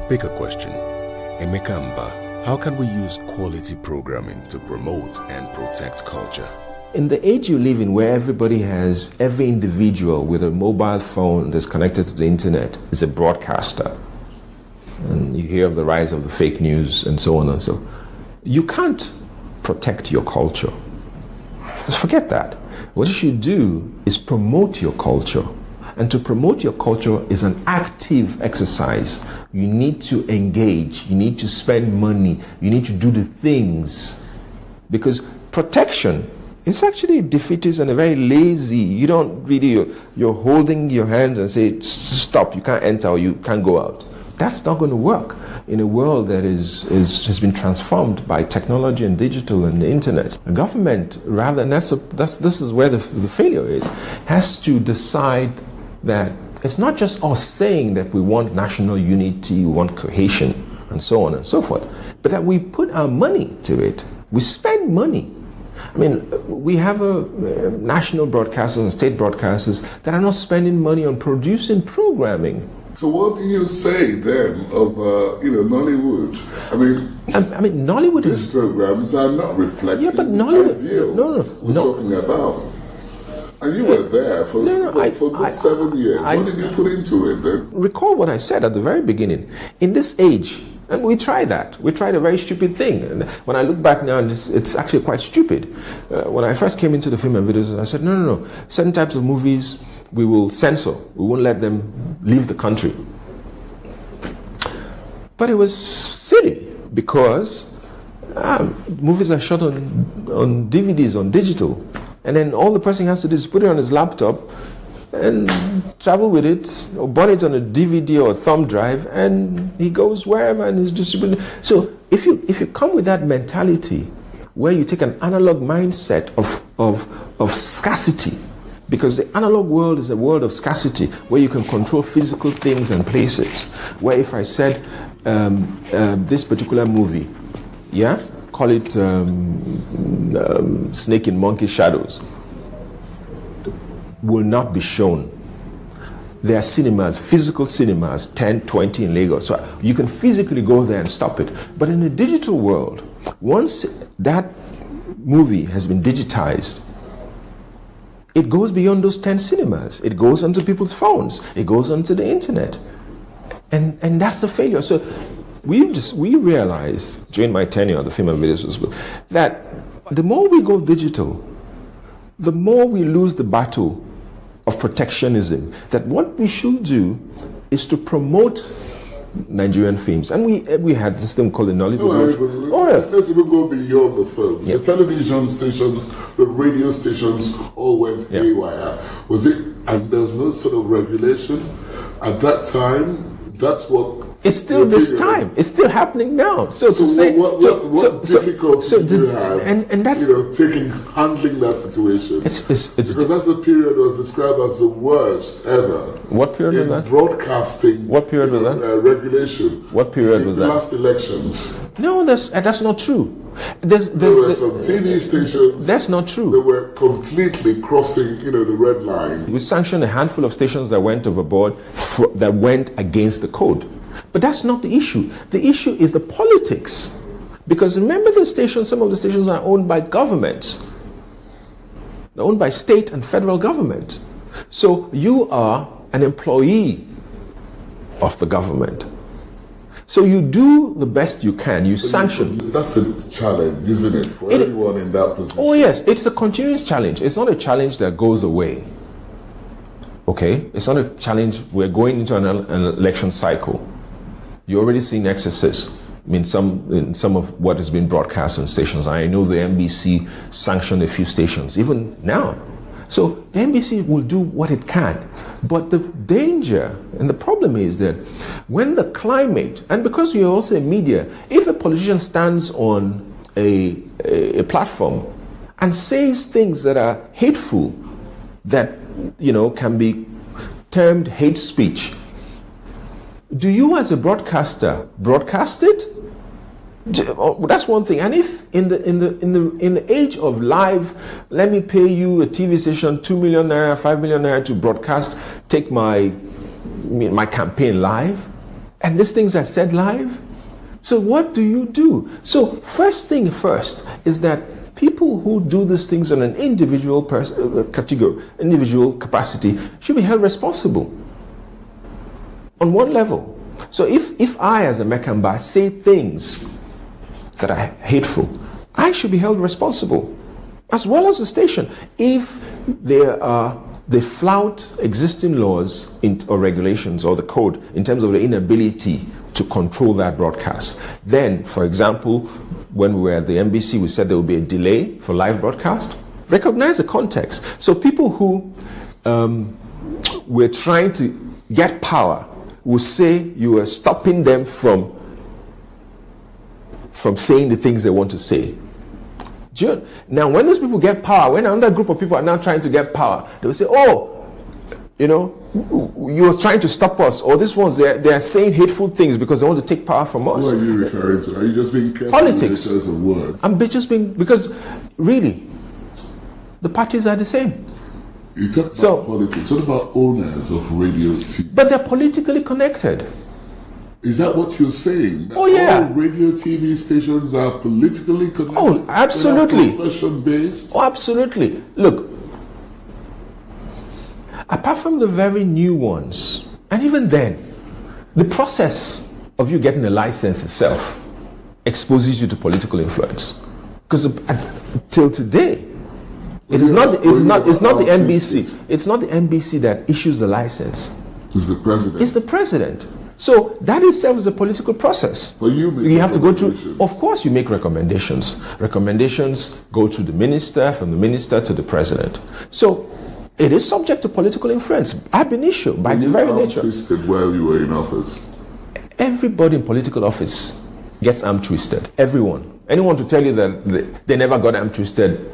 Bigger question. Emeka, how can we use quality programming to promote and protect culture? In the age you live in, where every individual with a mobile phone that's connected to the internet is a broadcaster, and you hear of the rise of the fake news and so on and so, you can't protect your culture. Just forget that. What you should do is promote your culture. And to promote your culture is an active exercise. You need to engage, you need to spend money, you need to do the things. Because protection is actually defeatist and a very lazy. You don't really, you're holding your hands and say, stop, you can't enter or you can't go out. That's not going to work in a world that has been transformed by technology and digital and the internet. The government, rather, and this is where the failure is, has to decide that it's not just us saying that we want national unity, we want cohesion, and so on and so forth, but that we put our money to it. We spend money. I mean, we have national broadcasters and state broadcasters that are not spending money on producing programming. So what do you say then of Nollywood? I mean, Nollywood these programs are not reflecting ideals we're talking about. And you were there for good 7 years. What did you put into it then? Recall what I said at the very beginning. In this age, and we tried that. We tried a very stupid thing. And when I look back now, it's actually quite stupid. When I first came into the film and videos, I said, no. Certain types of movies we will censor. We won't let them leave the country. But it was silly because movies are shot on DVDs, on digital. And then all the person has to do is put it on his laptop and travel with it, or burn it on a DVD or a thumb drive, and he goes wherever and is distributed. So if you come with that mentality, where you take an analog mindset of scarcity, because the analog world is a world of scarcity, where you can control physical things and places, where if I said this particular movie, call it Snake in Monkey Shadows, will not be shown. There are cinemas, physical cinemas, 10, 20 in Lagos. So you can physically go there and stop it. But in the digital world, once that movie has been digitized, it goes beyond those 10 cinemas. It goes onto people's phones. It goes onto the internet. And that's the failure. So we realized during my tenure at the Film and Video School that the more we go digital, the more we lose the battle of protectionism. That what we should do is to promote Nigerian films. And we had this thing called the Nollywood. Let's even go beyond the films. The television stations, the radio stations all went haywire. Was it, and there's no sort of regulation at that time? That's what. It's still this time. It's still happening now. So to say, what difficulty do you have? And that's handling that situation. It's because that's the period that was described as the worst ever. What period was that? Broadcasting. What period was that? Regulation. What period was that? Last elections. No, that's not true. There were some TV stations. That's not true. They were completely crossing, the red line. We sanctioned a handful of stations that went overboard, that went against the code. But that's not the issue. The issue is the politics. Because remember, some of the stations are owned by governments. They're owned by state and federal government. So you are an employee of the government. So you do the best you can. You sanction. That's a challenge, isn't it, for anyone in that position? Oh yes, it's a continuous challenge. It's not a challenge that goes away. Okay? It's not a challenge. We're going into an election cycle. You're already seeing excesses in some of what has been broadcast on stations. I know the NBC sanctioned a few stations, even now. So the NBC will do what it can. But the danger and the problem is that when the climate, and because you're also in media, if a politician stands on a platform and says things that are hateful, that can be termed hate speech, do you as a broadcaster broadcast it? That's one thing. And if in the age of live, let me pay you a TV station 2 million naira, 5 million naira to broadcast, take my campaign live, And these things are said live. So what do you do? So first thing first is that people who do these things on an individual category, individual capacity, should be held responsible on one level. So if I, as Emeka Mba, say things that are hateful, I should be held responsible, as well as the station. If they flout existing laws or regulations or the code in terms of the inability to control that broadcast, then, for example, when we were at the NBC, we said there would be a delay for live broadcast. Recognize the context. So people who were trying to get power will say you were stopping them from saying the things they want to say. Now, when those people get power, when another group of people are now trying to get power, they will say, oh, you know, you were trying to stop us, or these ones, they are saying hateful things because they want to take power from us. Who are you referring to? Are you just being careful politics? With of words? I'm just being, because really, the parties are the same. You talk about politics. What about owners of radio TV? But they're politically connected. Is that what you're saying? That oh, yeah. All radio TV stations are politically connected? Oh, absolutely. Profession-based? Oh, absolutely. Look, apart from the very new ones, and even then, the process of you getting a license itself exposes you to political influence. Because till today, it's not the NBC. It's not the NBC that issues the license. It's the president. It's the president. So that itself is a political process. But you have to go through. Of course, you make recommendations. Recommendations go to the minister, from the minister to the president. So it is subject to political influence ab initio, by the very nature. Twisted while you were in office. Everybody in political office gets arm twisted. Everyone. Anyone to tell you that they never got arm twisted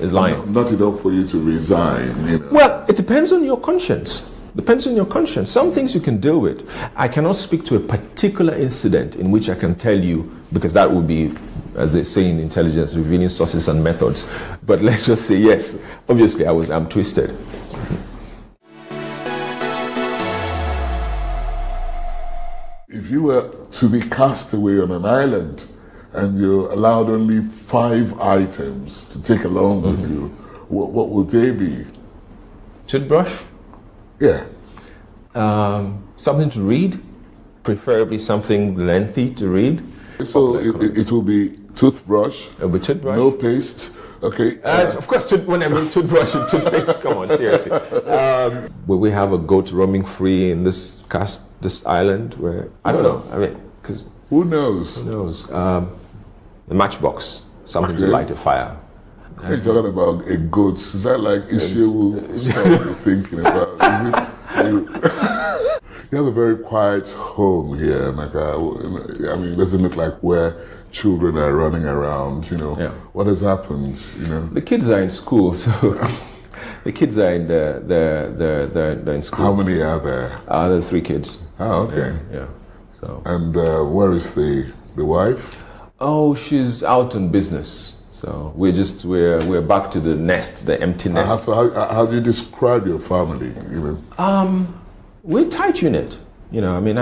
is lying. Not enough for you to resign. You know. Well, it depends on your conscience. Depends on your conscience. Some things you can deal with. I cannot speak to a particular incident in which I can tell you, because that would be, as they say in intelligence, revealing sources and methods. But let's just say, yes, obviously I was arm twisted. If you were to be cast away on an island, and you're allowed only 5 items to take along with you, what would they be? Toothbrush? Yeah. Something to read, preferably something lengthy to read. So it will be toothbrush, it'll be toothbrush. No paste. Okay. Of course, when I mean toothbrush and toothpaste, come on, seriously. Will we have a goat roaming free in this island? Where I don't know. I mean, because who knows? Who knows? The matchbox, something to light a fire. Are you talking about a goat? Is that like Ishewu stuff you're thinking about? Is it? You have a very quiet home here, Emeka. I mean, it doesn't look like where children are running around, you know. Yeah. What has happened, you know? The kids are in school, so the kids are in they're in school. How many are there? There are 3 kids. Oh, okay. Yeah. So. And where is the wife? Oh, she's out on business. So we're back to the nest, the empty nest. So how do you describe your family? You know, we're a tight unit. You know, I mean,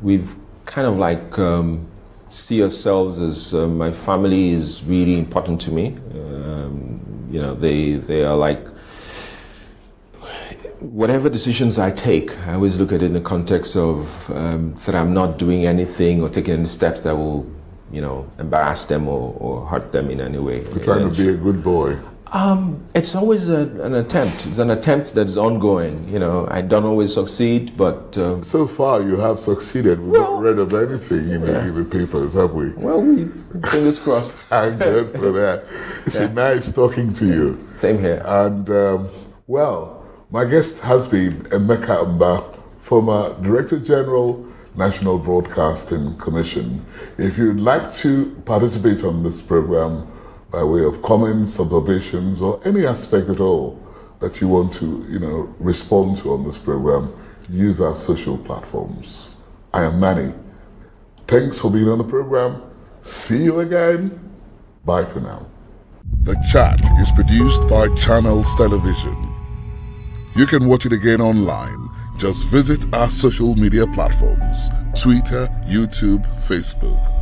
we've kind of like see ourselves as my family is really important to me. You know, they are like. Whatever decisions I take, I always look at it in the context of that I'm not doing anything or taking any steps that will, you know, embarrass them or hurt them in any way. You're trying to be a good boy. It's always an attempt. It's an attempt that is ongoing. You know, I don't always succeed, but so far you have succeeded. We've not read of anything in the papers, have we? Well, fingers crossed. Thank God for that. It's been nice talking to you. Same here. And well. My guest has been Emeka Mba, former Director General, National Broadcasting Commission. If you'd like to participate on this program by way of comments, observations, or any aspect at all that you want to, you know, respond to on this program, use our social platforms. I am Manny. Thanks for being on the program. See you again. Bye for now. The Chat is produced by Channels Television. You can watch it again online. Just visit our social media platforms: Twitter, YouTube, Facebook.